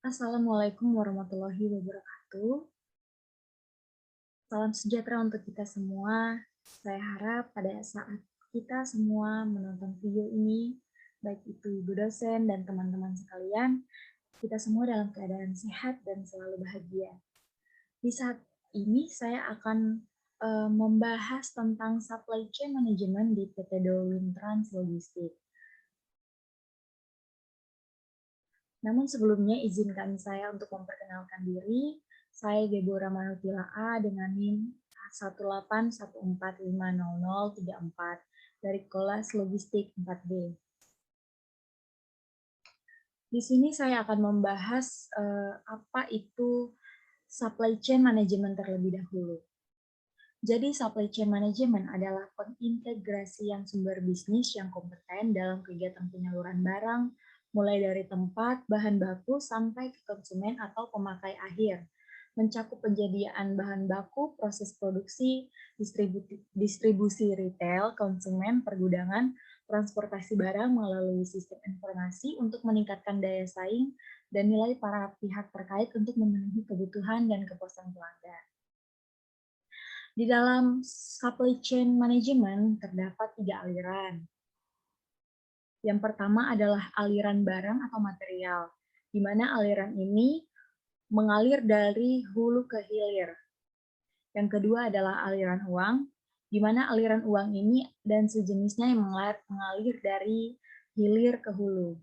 Assalamualaikum warahmatullahi wabarakatuh. Salam sejahtera untuk kita semua. Saya harap pada saat kita semua menonton video ini, baik itu ibu dosen dan teman-teman sekalian, kita semua dalam keadaan sehat dan selalu bahagia. Di saat ini saya akan membahas tentang supply chain management di PT Dolwin Trans Logistik. Namun sebelumnya izinkan saya untuk memperkenalkan diri. Saya Deborah Manutila A dengan NIM 181450034 dari kelas Logistik 4B. Di sini saya akan membahas apa itu supply chain management terlebih dahulu. Jadi supply chain management adalah pengintegrasian sumber bisnis yang kompeten dalam kegiatan penyaluran barang, mulai dari tempat, bahan baku, sampai ke konsumen atau pemakai akhir. Mencakup penyediaan bahan baku, proses produksi, distribusi retail, konsumen, pergudangan, transportasi barang melalui sistem informasi untuk meningkatkan daya saing dan nilai para pihak terkait untuk memenuhi kebutuhan dan kepuasan pelanggan. Di dalam supply chain management terdapat 3 aliran. Yang pertama adalah aliran barang atau material, di mana aliran ini mengalir dari hulu ke hilir. Yang kedua adalah aliran uang, di mana aliran uang ini dan sejenisnya yang mengalir dari hilir ke hulu.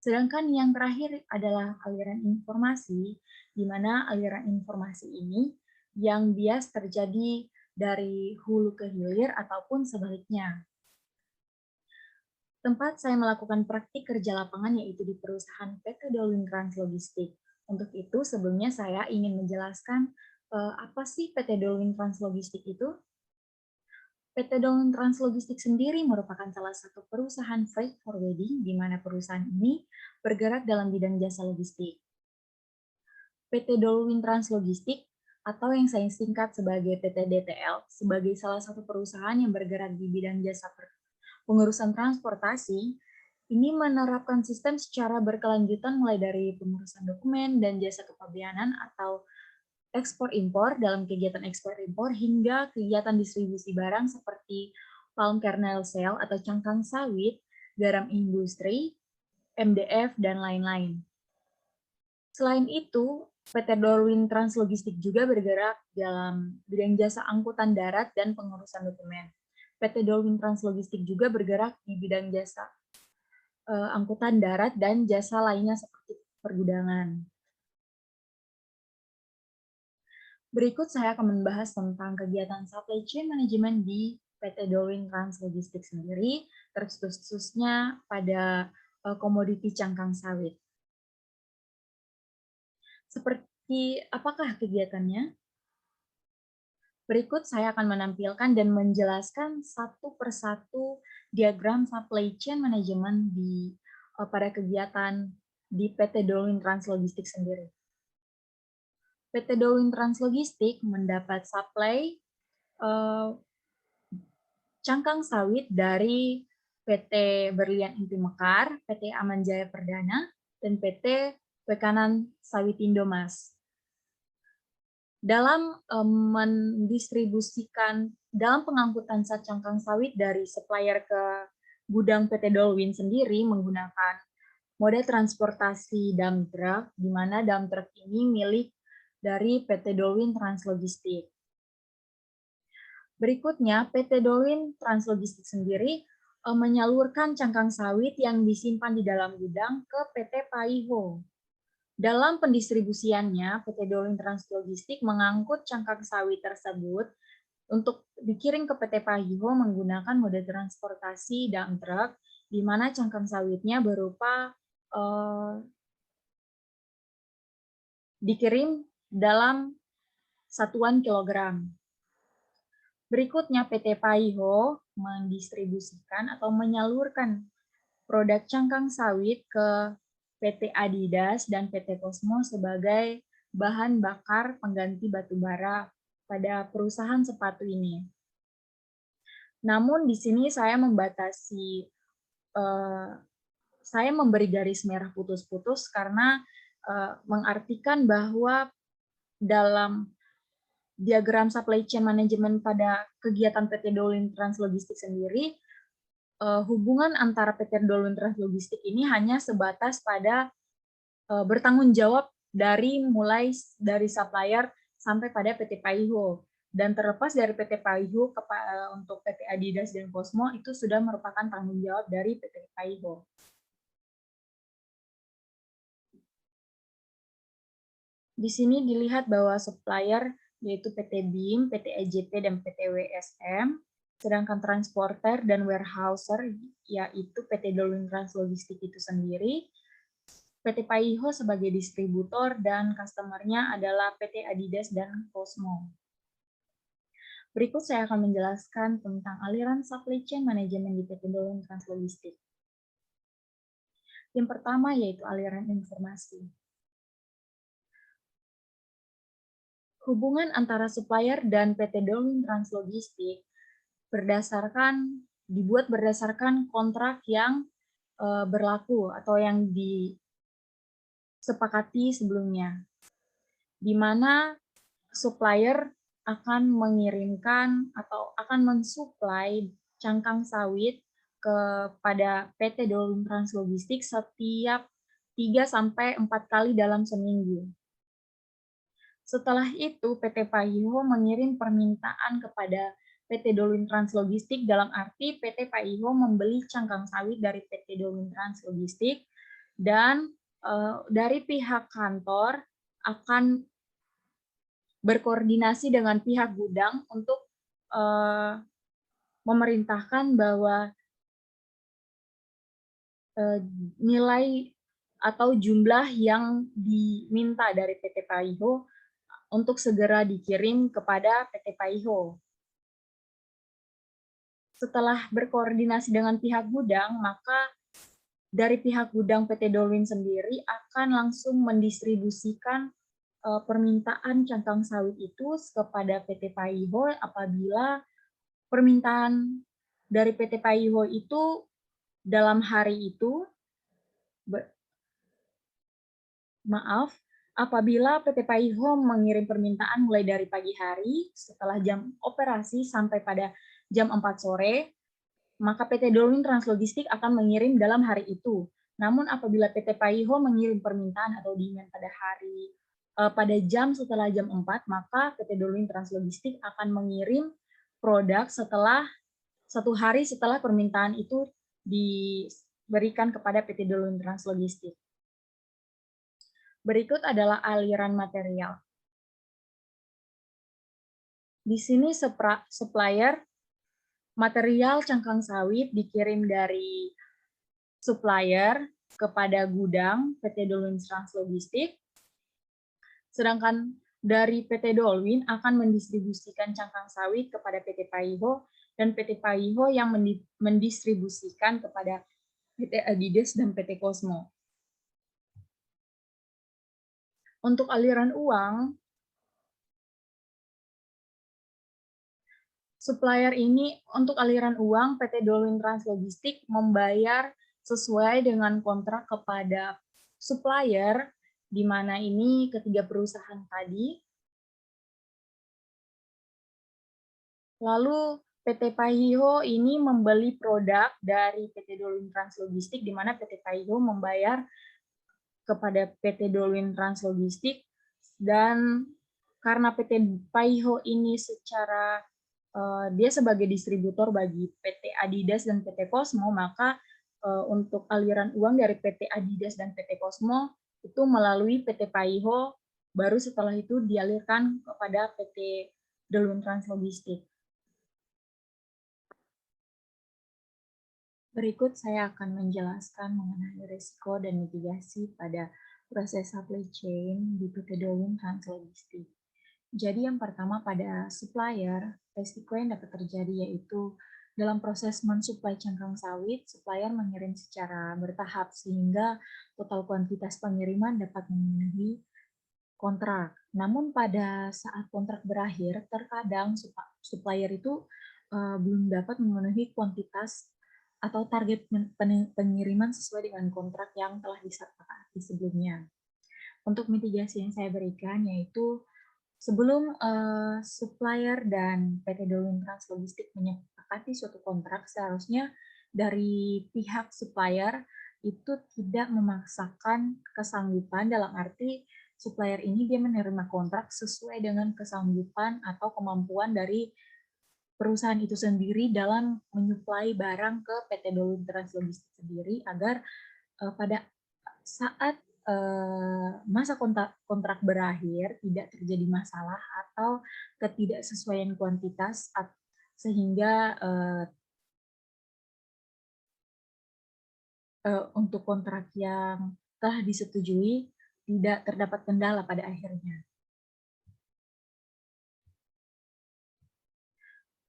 Sedangkan yang terakhir adalah aliran informasi, di mana aliran informasi ini yang bias terjadi dari hulu ke hilir ataupun sebaliknya. Tempat saya melakukan praktik kerja lapangan yaitu di perusahaan PT Dolwin Trans Logistik. Untuk itu sebelumnya saya ingin menjelaskan apa sih PT Dolwin Trans Logistik itu? PT Dolwin Trans Logistik sendiri merupakan salah satu perusahaan freight forwarding di mana perusahaan ini bergerak dalam bidang jasa logistik. PT Dolwin Trans Logistik atau yang saya singkat sebagai PT DTL sebagai salah satu perusahaan yang bergerak di bidang jasa pengurusan transportasi, ini menerapkan sistem secara berkelanjutan mulai dari pengurusan dokumen dan jasa kepabeanan atau ekspor-impor dalam kegiatan ekspor-impor hingga kegiatan distribusi barang seperti palm kernel sale atau cangkang sawit, garam industri, MDF, dan lain-lain. Selain itu, PT Dolwin Trans Logistik juga bergerak dalam bidang jasa angkutan darat dan pengurusan dokumen. PT Dolwin Trans Logistik juga bergerak di bidang jasa angkutan darat dan jasa lainnya seperti pergudangan. Berikut saya akan membahas tentang kegiatan supply chain management di PT Dolwin Trans Logistik sendiri, terkhususnya pada komoditi cangkang sawit. Seperti apakah kegiatannya? Berikut saya akan menampilkan dan menjelaskan satu persatu diagram supply chain management pada kegiatan di PT Dolwin Trans Logistik sendiri. PT Dolwin Trans Logistik mendapat supply cangkang sawit dari PT Berlian Inti Mekar, PT Aman Jaya Perdana, dan PT Pekanan Sawitindo Mas. Dalam mendistribusikan, dalam pengangkutan cangkang sawit dari supplier ke gudang PT Dolwin sendiri menggunakan moda transportasi dump truck, di mana dump truck ini milik dari PT Dolwin Trans Logistik. Berikutnya, PT Dolwin Trans Logistik sendiri menyalurkan cangkang sawit yang disimpan di dalam gudang ke PT Paiho. Dalam pendistribusiannya, PT Dolwin Trans Logistik mengangkut cangkang sawit tersebut untuk dikirim ke PT Paiho menggunakan mode transportasi dump truck, di mana cangkang sawitnya berupa dikirim dalam satuan kilogram. Berikutnya, PT Paiho mendistribusikan atau menyalurkan produk cangkang sawit ke PT Adidas dan PT Cosmo sebagai bahan bakar pengganti batu bara pada perusahaan sepatu ini. Namun di sini saya membatasi saya memberi garis merah putus-putus karena mengartikan bahwa dalam diagram supply chain management pada kegiatan PT Dolin Translogistik sendiri, hubungan antara PT Dolin Translogistik ini hanya sebatas pada bertanggung jawab mulai dari supplier sampai pada PT Paiho. Dan terlepas dari PT Paiho untuk PT Adidas dan Cosmo itu sudah merupakan tanggung jawab dari PT Paiho. Di sini dilihat bahwa supplier yaitu PT BIM, PT EJP, dan PT WSM, sedangkan transporter dan warehouser yaitu PT Dolin Translogistik itu sendiri, PT Paiho sebagai distributor, dan customer-nya adalah PT Adidas dan Cosmo. Berikut saya akan menjelaskan tentang aliran supply chain management di PT Dolin Translogistik. Yang pertama yaitu aliran informasi. Hubungan antara supplier dan PT Dolin Translogistik dibuat berdasarkan kontrak yang berlaku atau yang disepakati sebelumnya, di mana supplier akan mengirimkan atau akan mensuplai cangkang sawit kepada PT Dolin Translogistik setiap 3-4 kali dalam seminggu. Setelah itu, PT Paiho mengirim permintaan kepada PT Dolin Translogistik, dalam arti PT Paiho membeli cangkang sawit dari PT Dolin Translogistik, dan dari pihak kantor akan berkoordinasi dengan pihak gudang untuk memerintahkan bahwa nilai atau jumlah yang diminta dari PT Paiho untuk segera dikirim kepada PT Paiho. Setelah berkoordinasi dengan pihak gudang, maka dari pihak gudang PT Dolin sendiri akan langsung mendistribusikan permintaan cangkang sawit itu kepada PT Paiho apabila permintaan dari PT Paiho itu dalam hari itu, apabila PT Paiho mengirim permintaan mulai dari pagi hari setelah jam operasi sampai pada jam 4 sore, maka PT Dolin Translogistik akan mengirim dalam hari itu. Namun apabila PT Paiho mengirim permintaan atau demand pada jam setelah jam 4, maka PT Dolin Translogistik akan mengirim produk setelah 1 hari setelah permintaan itu diberikan kepada PT Dolin Translogistik. Berikut adalah aliran material. Di sini supplier material cangkang sawit dikirim dari supplier kepada gudang PT Dolin Translogistik, sedangkan dari PT Dolin akan mendistribusikan cangkang sawit kepada PT Paiho, dan PT Paiho yang mendistribusikan kepada PT Adidas dan PT Cosmo. Untuk aliran uang, supplier ini untuk aliran uang PT Dolin Translogistik membayar sesuai dengan kontrak kepada supplier, di mana ini ketiga perusahaan tadi. Lalu PT Paiho ini membeli produk dari PT Dolin Translogistik, di mana PT Paiho membayar kepada PT Dolin Translogistik, dan karena PT Paiho ini dia sebagai distributor bagi PT Adidas dan PT Cosmo, maka untuk aliran uang dari PT Adidas dan PT Cosmo itu melalui PT Paiho, baru setelah itu dialirkan kepada PT Dolin Translogistik. Berikut saya akan menjelaskan mengenai risiko dan mitigasi pada proses supply chain di PT Dolin Translogistik. Jadi yang pertama pada supplier, risiko yang dapat terjadi yaitu dalam proses mensuplai cangkang sawit, supplier mengirim secara bertahap sehingga total kuantitas pengiriman dapat memenuhi kontrak. Namun pada saat kontrak berakhir, terkadang supplier itu belum dapat memenuhi kuantitas atau target pengiriman sesuai dengan kontrak yang telah disepakati sebelumnya. Untuk mitigasi yang saya berikan yaitu sebelum supplier dan PT Dolwin Trans Logistik menyepakati suatu kontrak, seharusnya dari pihak supplier itu tidak memaksakan kesanggupan, dalam arti supplier ini dia menerima kontrak sesuai dengan kesanggupan atau kemampuan dari perusahaan itu sendiri dalam menyuplai barang ke PT Dolwin Trans Logistik sendiri, agar pada saat masa kontrak berakhir tidak terjadi masalah atau ketidaksesuaian kuantitas, sehingga untuk kontrak yang telah disetujui tidak terdapat kendala pada akhirnya.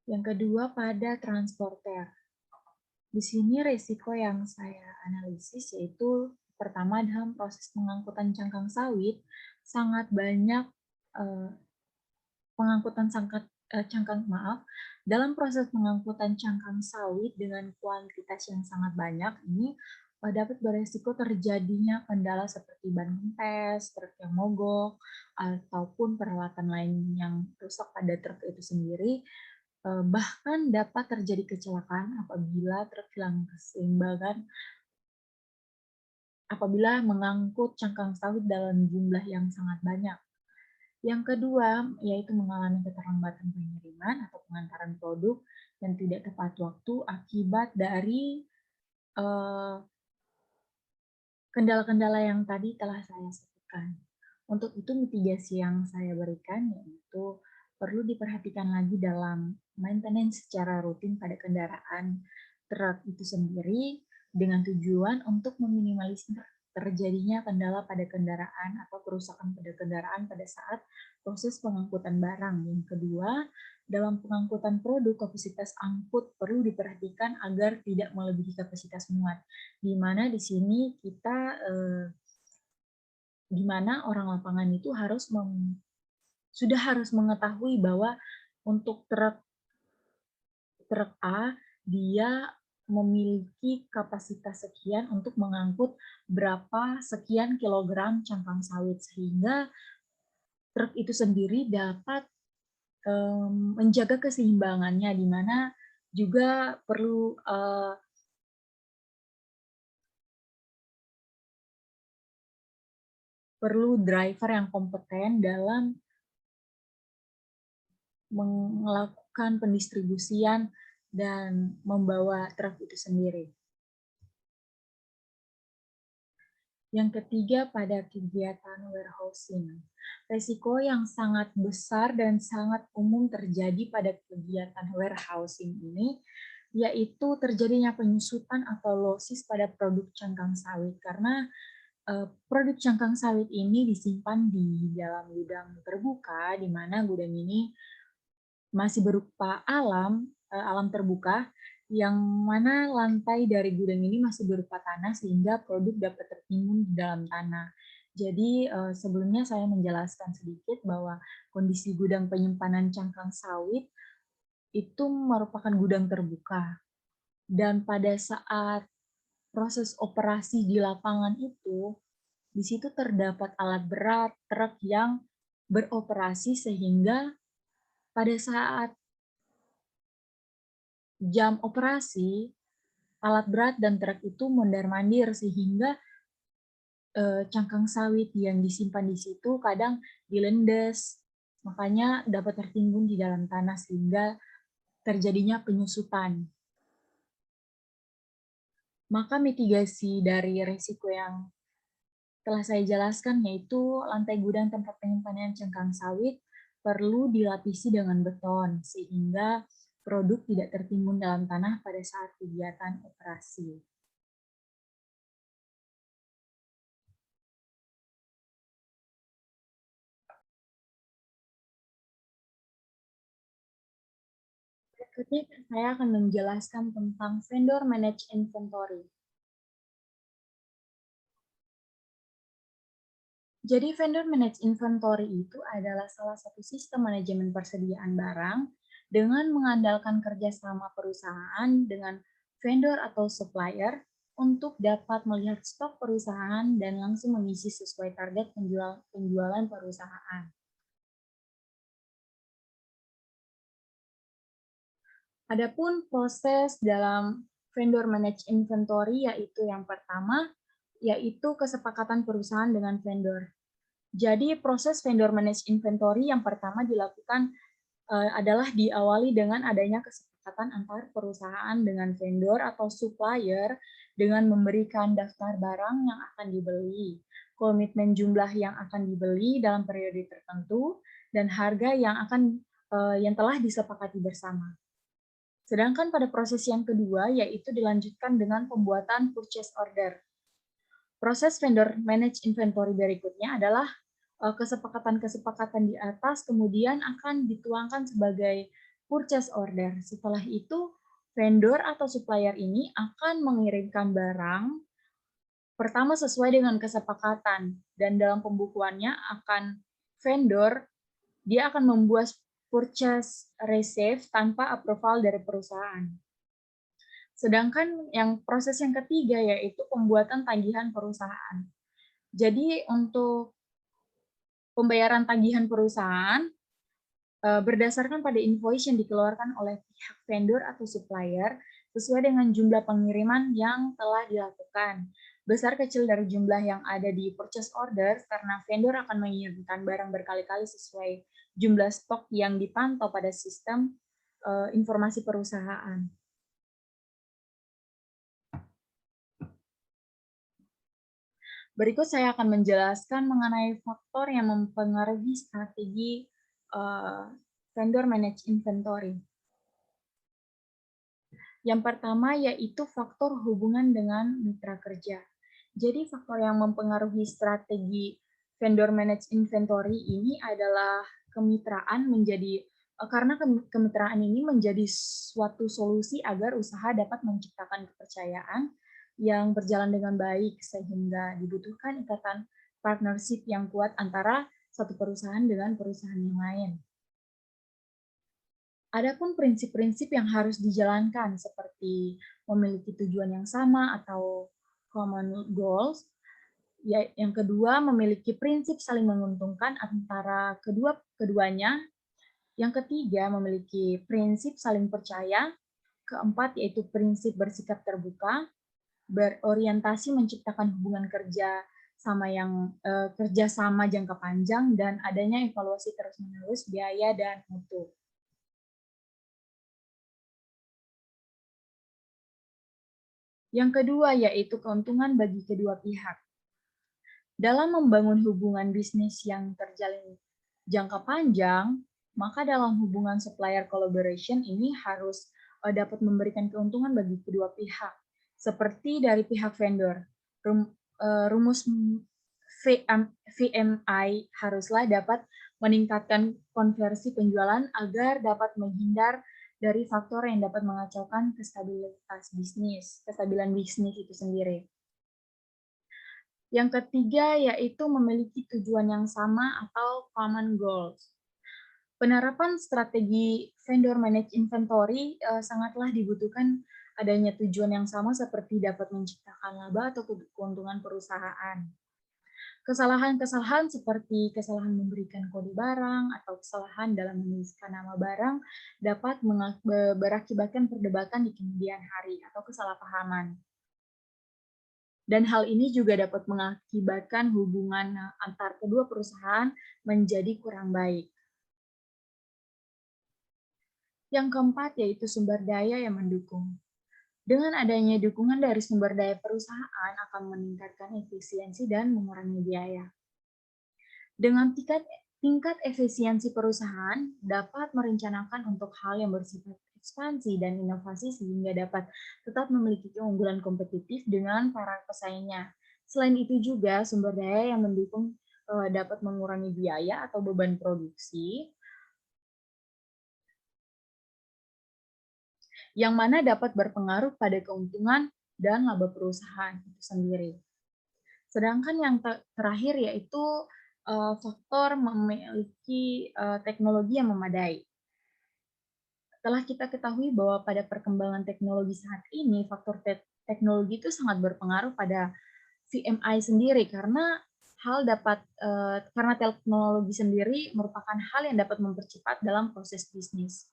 Yang kedua, pada transporter. Di sini risiko yang saya analisis yaitu pertama, dalam proses pengangkutan cangkang sawit sangat banyak dalam proses pengangkutan cangkang sawit dengan kuantitas yang sangat banyak ini dapat beresiko terjadinya kendala seperti ban kempes, truk yang mogok, ataupun peralatan lain yang rusak pada truk itu sendiri. Bahkan dapat terjadi kecelakaan apabila truk hilang keseimbangan apabila mengangkut cangkang sawit dalam jumlah yang sangat banyak. Yang kedua, yaitu mengalami keterlambatan pengiriman atau pengantaran produk yang tidak tepat waktu akibat dari kendala-kendala yang tadi telah saya sebutkan. Untuk itu, mitigasi yang saya berikan yaitu perlu diperhatikan lagi dalam maintenance secara rutin pada kendaraan truk itu sendiri, dengan tujuan untuk meminimalisir terjadinya kendala pada kendaraan atau kerusakan pada kendaraan pada saat proses pengangkutan barang. Yang kedua, dalam pengangkutan produk, kapasitas angkut perlu diperhatikan agar tidak melebihi kapasitas muat, di mana di sini kita di mana orang lapangan itu sudah harus mengetahui bahwa untuk truk A dia memiliki kapasitas sekian untuk mengangkut berapa sekian kilogram cangkang sawit, sehingga truk itu sendiri dapat menjaga keseimbangannya, di mana juga perlu driver yang kompeten dalam melakukan pendistribusian dan membawa truk itu sendiri. Yang ketiga, pada kegiatan warehousing. Risiko yang sangat besar dan sangat umum terjadi pada kegiatan warehousing ini yaitu terjadinya penyusutan atau losis pada produk cangkang sawit, karena produk cangkang sawit ini disimpan di dalam gudang terbuka, di mana gudang ini masih berupa alam terbuka, yang mana lantai dari gudang ini masih berupa tanah sehingga produk dapat tertimbun di dalam tanah. Jadi sebelumnya saya menjelaskan sedikit bahwa kondisi gudang penyimpanan cangkang sawit itu merupakan gudang terbuka, dan pada saat proses operasi di lapangan itu, di situ terdapat alat berat, truk yang beroperasi, sehingga pada saat jam operasi, alat berat dan truk itu mondar-mandir, sehingga cangkang sawit yang disimpan di situ kadang dilendes, makanya dapat tertimbun di dalam tanah sehingga terjadinya penyusutan. Maka mitigasi dari risiko yang telah saya jelaskan yaitu lantai gudang tempat penyimpanan cangkang sawit perlu dilapisi dengan beton sehingga produk tidak tertimbun dalam tanah pada saat kegiatan operasi. Berikutnya saya akan menjelaskan tentang vendor manage inventory. Jadi vendor manage inventory itu adalah salah satu sistem manajemen persediaan barang dengan mengandalkan kerjasama perusahaan dengan vendor atau supplier untuk dapat melihat stok perusahaan dan langsung mengisi sesuai target penjualan perusahaan. Adapun proses dalam vendor manage inventory yaitu yang pertama, yaitu kesepakatan perusahaan dengan vendor. Jadi proses vendor manage inventory yang pertama dilakukan adalah diawali dengan adanya kesepakatan antar perusahaan dengan vendor atau supplier dengan memberikan daftar barang yang akan dibeli, komitmen jumlah yang akan dibeli dalam periode tertentu, dan harga yang telah disepakati bersama. Sedangkan pada proses yang kedua, yaitu dilanjutkan dengan pembuatan purchase order. Proses vendor manage inventory berikutnya adalah kesepakatan-kesepakatan di atas kemudian akan dituangkan sebagai purchase order. Setelah itu, vendor atau supplier ini akan mengirimkan barang pertama sesuai dengan kesepakatan dan dalam pembukuannya vendor dia akan membuat purchase receipt tanpa approval dari perusahaan. Sedangkan proses yang ketiga yaitu pembuatan tagihan perusahaan. Jadi untuk pembayaran tagihan perusahaan berdasarkan pada invoice yang dikeluarkan oleh pihak vendor atau supplier sesuai dengan jumlah pengiriman yang telah dilakukan. Besar kecil dari jumlah yang ada di purchase order karena vendor akan mengirimkan barang berkali-kali sesuai jumlah stok yang dipantau pada sistem informasi perusahaan. Berikut saya akan menjelaskan mengenai faktor yang mempengaruhi strategi vendor manage inventory. Yang pertama yaitu faktor hubungan dengan mitra kerja. Jadi faktor yang mempengaruhi strategi vendor manage inventory ini adalah kemitraan karena kemitraan ini menjadi suatu solusi agar usaha dapat menciptakan kepercayaan yang berjalan dengan baik sehingga dibutuhkan ikatan partnership yang kuat antara satu perusahaan dengan perusahaan yang lain. Adapun prinsip-prinsip yang harus dijalankan seperti memiliki tujuan yang sama atau common goals. Yang kedua, memiliki prinsip saling menguntungkan antara keduanya. Yang ketiga, memiliki prinsip saling percaya. Keempat, yaitu prinsip bersikap terbuka, berorientasi menciptakan hubungan kerjasama jangka panjang, dan adanya evaluasi terus-menerus biaya dan mutu. Yang kedua, yaitu keuntungan bagi kedua pihak. Dalam membangun hubungan bisnis yang terjalin jangka panjang, maka dalam hubungan supplier collaboration ini harus dapat memberikan keuntungan bagi kedua pihak. Seperti dari pihak vendor, rumus VMI haruslah dapat meningkatkan konversi penjualan agar dapat menghindar dari faktor yang dapat mengacaukan kestabilan bisnis itu sendiri. Yang ketiga yaitu memiliki tujuan yang sama atau common goals. Penerapan strategi vendor manage inventory sangatlah dibutuhkan adanya tujuan yang sama seperti dapat menciptakan laba atau keuntungan perusahaan. Kesalahan-kesalahan seperti kesalahan memberikan kode barang atau kesalahan dalam menuliskan nama barang dapat berakibatkan perdebatan di kemudian hari atau kesalahpahaman. Dan hal ini juga dapat mengakibatkan hubungan antar kedua perusahaan menjadi kurang baik. Yang keempat yaitu sumber daya yang mendukung. Dengan adanya dukungan dari sumber daya perusahaan akan meningkatkan efisiensi dan mengurangi biaya. Dengan tingkat efisiensi perusahaan dapat merencanakan untuk hal yang bersifat ekspansi dan inovasi sehingga dapat tetap memiliki keunggulan kompetitif dengan para pesaingnya. Selain itu juga sumber daya yang mendukung dapat mengurangi biaya atau beban produksi, yang mana dapat berpengaruh pada keuntungan dan laba perusahaan itu sendiri. Sedangkan yang terakhir yaitu faktor memiliki teknologi yang memadai. Telah kita ketahui bahwa pada perkembangan teknologi saat ini, faktor teknologi itu sangat berpengaruh pada VMI sendiri karena teknologi sendiri merupakan hal yang dapat mempercepat dalam proses bisnis.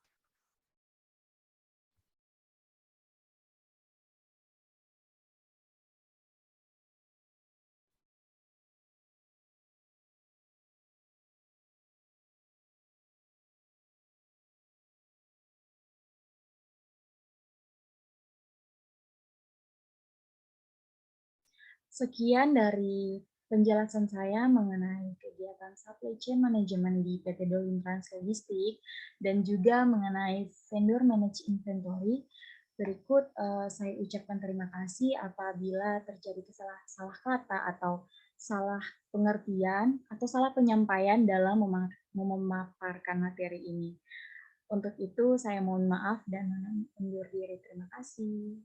Sekian dari penjelasan saya mengenai kegiatan supply chain management di PT Dolin Trans Logistik dan juga mengenai vendor manage inventory. Berikut saya ucapkan terima kasih apabila terjadi salah kata atau salah pengertian atau salah penyampaian dalam memaparkan materi ini. Untuk itu saya mohon maaf dan undur diri. Terima kasih.